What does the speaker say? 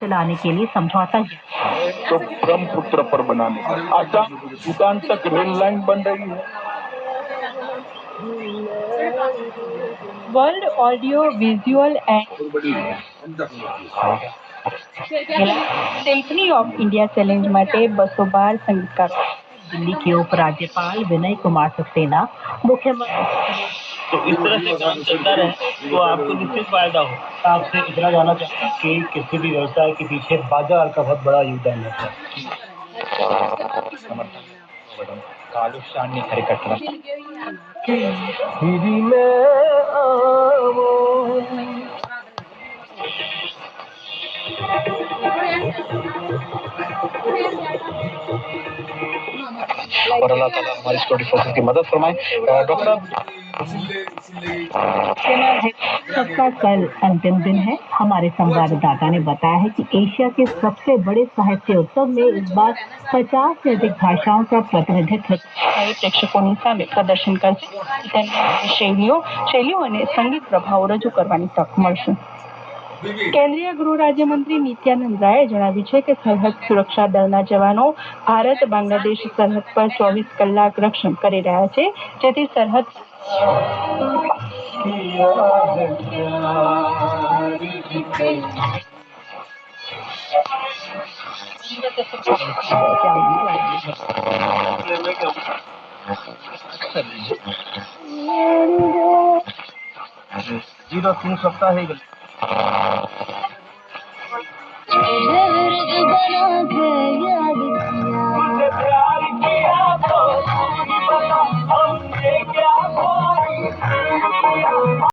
चलाने के लिए समझौता किया। तो ब्रह्मपुत्र पर बनाने आसाम भूटान तक रेल लाइन बन रही है। World audio visual and symphony of India challenge માટે 212 संगीतकारों। दिल्ली के उपराज्यपाल विनय कुमार सक्सेना, मुख्यमंत्री। तो इस तरह से काम चलता रहे तो आपको निश्चित फायदा हो। आपसे इतना जानना चाहता हूँ कि किसी भी व्यवसाय के पीछे बाजार का बहुत बड़ा योगदान होता है। और अल्लाह ताला हमारी सिक्योरिटी फोर्सेस की मदद फरमाए। डॉक्टर सबका कल अंतिम दिन है। हमारे संवाददाता ने बताया है कि एशिया के सबसे बड़े साहित्य उत्सव में इस बार 50 से अधिक भाषाओं का प्रतिनिधित्व પ્રેક્ષકોની સામે પ્રદર્શન કરશે। તેમને શૈલીઓ અને સંગીત પ્રભાવો રજૂ કરવાની તક મળશે। કેન્દ્રીય ગૃહ રાજ્યમંત્રી નિત્યાનંદ રાયે જણાવ્યું છે કે સરહદ સુરક્ષા દળના જવાનો ભારત બાંગ્લાદેશ સરહદ પર 24 કલાક રક્ષણ કરી રહ્યા છે, જેથી સરહદ जीरो 3 सप्ताह है दर्द बना के याद